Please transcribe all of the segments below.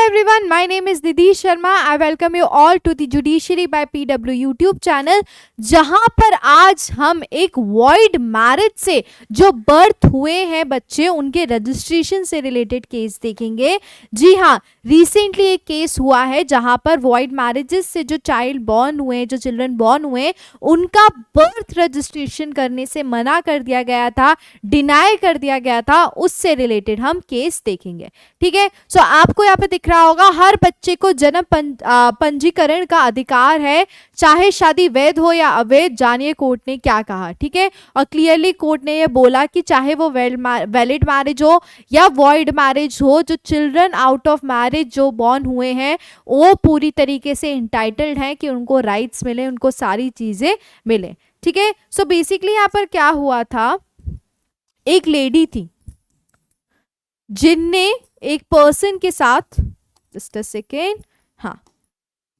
everyone, my name is Nidhi Sharma. I welcome you all to the Judiciary by PW YouTube channel, जहां पर आज हम एक void marriage से जो बर्थ हुए हैं बच्चे उनके रजिस्ट्रेशन से रिलेटेड केस देखेंगे। जी हाँ, रिसेंटली एक केस हुआ है जहां पर वॉइड मैरिजेस से जो चाइल्ड बॉर्न हुए, जो चिल्ड्रन बॉर्न हुए, उनका बर्थ रजिस्ट्रेशन करने से मना कर दिया गया था, डिनाई कर दिया गया था। उससे रिलेटेड हम केस देखेंगे। ठीक है, सो आपको यहाँ पे दिख रहा होगा हर बच्चे को जन्म पंजीकरण का अधिकार है, चाहे शादी वैध हो या अवैध। जानिए कोर्ट ने क्या कहा। ठीक है, और क्लियरली कोर्ट ने ये बोला कि चाहे वो वैलिड मैरिज हो या वॉइड मैरिज हो, जो चिल्ड्रन आउट ऑफ मैरिज जो बॉर्न हुए हैं वो पूरी तरीके से इंटाइटल्ड हैं कि उनको राइट्स मिले, उनको सारी चीजें मिले। ठीक है, सो बेसिकली यहाँ पर क्या हुआ था, एक लेडी थी जिनने एक पर्सन के साथ, जस्ट अ सेकेंड, हाँ,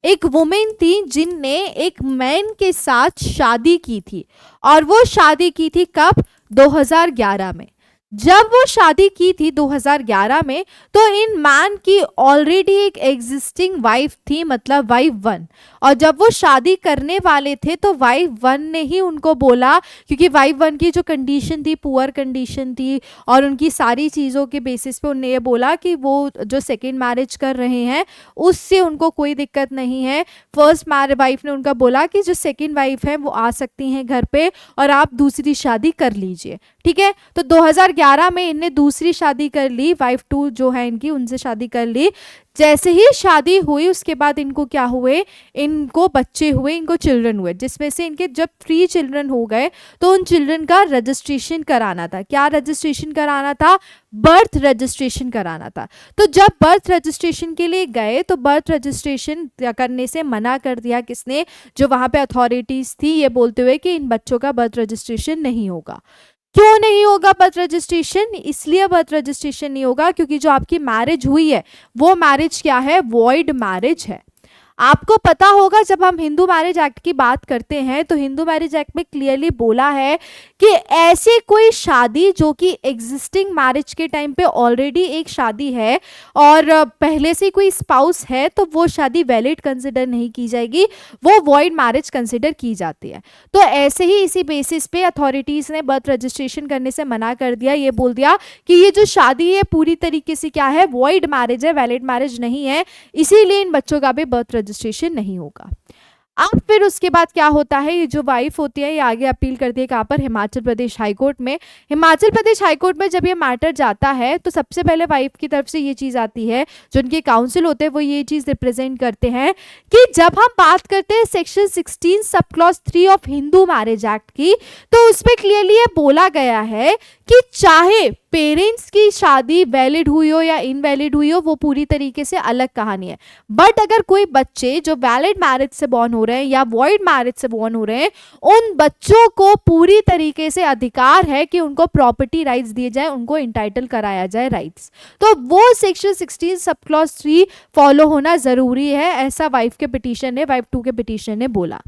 एक वुमेन थी जिनने एक मैन के साथ शादी की थी, और वो शादी की थी कब? 2011 में। जब वो शादी की थी 2011 में, तो इन मैन की ऑलरेडी एक एग्जिस्टिंग वाइफ थी, मतलब वाइफ 1। और जब वो शादी करने वाले थे तो वाइफ 1 ने ही उनको बोला, क्योंकि वाइफ 1 की जो कंडीशन थी, पुअर कंडीशन थी, और उनकी सारी चीज़ों के बेसिस पे उन्हें ये बोला कि वो जो सेकेंड मैरिज कर रहे हैं उससे उनको कोई दिक्कत नहीं है। फर्स्ट वाइफ ने उनका बोला कि जो सेकेंड वाइफ है वो आ सकती हैं घर पे और आप दूसरी शादी कर लीजिए। ठीक है, तो 2011 में इनने दूसरी शादी कर ली, वाइफ 2 जो है इनकी, उनसे शादी कर ली। जैसे ही शादी हुई उसके बाद इनको क्या हुए, इनको बच्चे हुए, इनको चिल्ड्रन हुए, जिसमें से इनके जब 3 चिल्ड्रन हो गए तो उन चिल्ड्रन का रजिस्ट्रेशन कराना था। क्या रजिस्ट्रेशन कराना था? बर्थ रजिस्ट्रेशन कराना था। तो जब बर्थ रजिस्ट्रेशन के लिए गए तो बर्थ रजिस्ट्रेशन करने से मना कर दिया किसने? जो वहाँ पे अथॉरिटीज थी, ये बोलते हुए कि इन बच्चों का बर्थ रजिस्ट्रेशन नहीं होगा। क्यों नहीं होगा बर्थ रजिस्ट्रेशन? इसलिए बर्थ रजिस्ट्रेशन नहीं होगा क्योंकि जो आपकी मैरिज हुई है वो मैरिज क्या है? वॉइड मैरिज है। आपको पता होगा जब हम हिंदू मैरिज एक्ट की बात करते हैं तो हिंदू मैरिज एक्ट में क्लियरली बोला है कि ऐसी कोई शादी जो कि एग्जिस्टिंग मैरिज के टाइम पे ऑलरेडी एक शादी है और पहले से कोई स्पाउस है, तो वो शादी वैलिड कंसिडर नहीं की जाएगी, वो वॉइड मैरिज कंसिडर की जाती है। तो ऐसे ही इसी बेसिस पे अथॉरिटीज ने बर्थ रजिस्ट्रेशन करने से मना कर दिया। ये बोल दिया कि ये जो शादी है पूरी तरीके से क्या है? वॉइड मैरिज है, वैलिड मैरिज नहीं है, इसीलिए इन बच्चों का भी बर्थ रजिस्ट्रेशन नहीं होगा। अब फिर उसके बाद क्या होता है, ये जो वाइफ होती है ये आगे अपील करती है कहाँ पर? हिमाचल प्रदेश हाई कोर्ट में। हिमाचल प्रदेश हाई कोर्ट में जब ये मैटर जाता है तो सबसे पहले वाइफ की तरफ से ये चीज़ आती है, जो उनके काउंसिल होते हैं वो ये चीज़ रिप्रेजेंट करते हैं कि जब हम बात करते हैं section 16 sub clause 3 of Hindu marriage act की, तो उसमें क्लियरली ये बोला गया है कि चाहे पेरेंट्स की शादी वैलिड हुई हो या इनवैलिड हुई हो, वो पूरी तरीके से अलग कहानी है। बट अगर कोई बच्चे जो वैलिड मैरिज से बॉर्न हो रहे हैं या वॉइड मैरिज से बॉर्न हो रहे हैं, उन बच्चों को पूरी तरीके से अधिकार है कि उनको प्रॉपर्टी राइट्स दिए जाए, उनको इंटाइटल कराया जाए राइट्स। तो वो सेक्शन 16 सब क्लॉज 3 फॉलो होना जरूरी है, ऐसा वाइफ के पिटीशन ने, वाइफ 2 के पिटीशन ने बोला।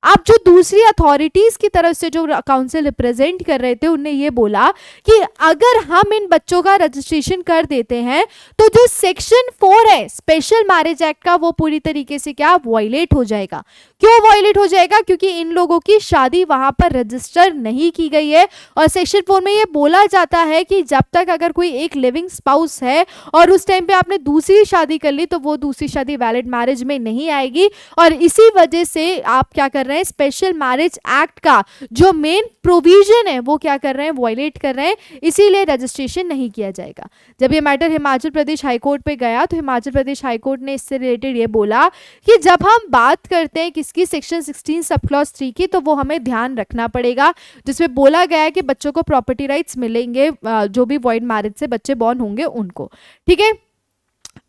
अब जो दूसरी अथॉरिटीज की तरफ से जो काउंसिल रिप्रेजेंट कर रहे थे उन्हें ये बोला कि अगर हम इन बच्चों का रजिस्ट्रेशन कर देते हैं तो जो सेक्शन 4 है स्पेशल मैरिज एक्ट का, वो पूरी तरीके से क्या? वॉयलेट हो जाएगा। क्यों वॉयलेट हो जाएगा? क्योंकि इन लोगों की शादी वहां पर रजिस्टर नहीं की गई है, और सेक्शन 4 में ये बोला जाता है कि जब तक अगर कोई एक लिविंग स्पाउस है और उस टाइम पे आपने दूसरी शादी कर ली तो वो दूसरी शादी वैलिड मैरिज में नहीं आएगी। और इसी वजह से आप क्या कर रहे हैं? स्पेशल मैरिज एक्ट का जो मेन प्रोविजन है वो क्या कर रहे हैं? वॉयलेट कर रहे हैं, इसीलिए रजिस्ट्रेशन नहीं किया जाएगा। जब ये matter Himachal Pradesh high court पे गया तो हिमाचल प्रदेश हाई कोर्ट ने इससे रिलेटेड ये बोला कि जब हम बात करते हैं किसकी? सेक्शन 16 सब क्लॉज 3 की, तो वो हमें ध्यान रखना पड़ेगा, जिसमें बोला गया है कि बच्चों को प्रॉपर्टी राइट्स मिलेंगे, जो भी वॉइड मैरिज से बच्चे बॉर्न होंगे उनको। ठीक है,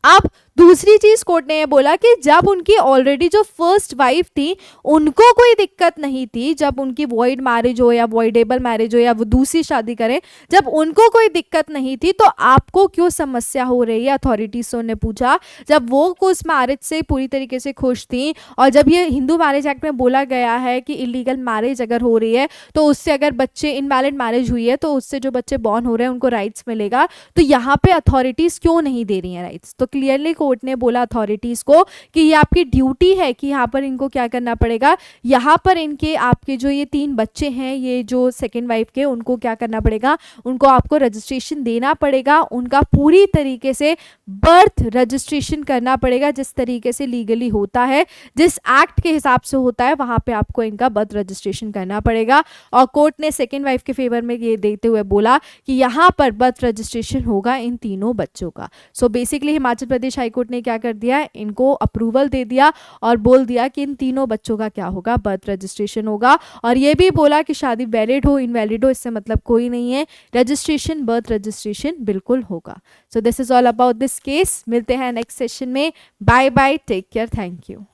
अब दूसरी चीज कोर्ट ने ये बोला कि जब उनकी ऑलरेडी जो फर्स्ट वाइफ थी उनको कोई दिक्कत नहीं थी, जब उनकी वॉइड मैरिज हो या वॉइडेबल मैरिज हो या वो दूसरी शादी करें, जब उनको कोई दिक्कत नहीं थी तो आपको क्यों समस्या हो रही है? अथॉरिटीज ने पूछा, जब वो उस मैरिज से पूरी तरीके से खुश थी, और जब ये हिंदू मैरिज एक्ट में बोला गया है कि इलीगल मैरिज अगर हो रही है तो उससे अगर बच्चे, इनवैलिड मैरिज हुई है तो उससे जो बच्चे बॉर्न हो रहे हैं उनको राइट्स मिलेगा, तो यहाँ पे अथॉरिटीज क्यों नहीं दे रही हैं राइट्स? तो क्लियरली कोर्ट ने बोला अथॉरिटीज़ को कि ये आपकी ड्यूटी है कि यहाँ पर इनको क्या करना पड़ेगा, यहाँ पर इनके आपके जो ये 3 बच्चे हैं, ये जो सेकेंड वाइफ के, उनको क्या करना पड़ेगा, उनको आपको रजिस्ट्रेशन देना पड़ेगा, उनका पूरी तरीके से बर्थ रजिस्ट्रेशन करना पड़ेगा जिस तरीके से लीगली होता है, जिस एक्ट के हिसाब से होता है, वहाँ पे आपको इनका बर्थ रजिस्ट्रेशन करना पड़ेगा। और कोर्ट ने सेकेंड वाइफ के फेवर में ये देते हुए बोला कि यहाँ पर बर्थ रजिस्ट्रेशन होगा इन तीनों बच्चों का। So basically Himachal Pradesh high court ने क्या कर दिया, इनको अप्रूवल दे दिया और बोल दिया कि इन तीनों बच्चों का क्या होगा, बर्थ रजिस्ट्रेशन होगा। और ये भी बोला कि शादी वैलिड हो इनवैलिड हो इससे मतलब कोई नहीं है, रजिस्ट्रेशन बर्थ रजिस्ट्रेशन बिल्कुल होगा। So this is all about this case. मिलते हैं नेक्स्ट सेशन में। Bye bye, take care, thank you.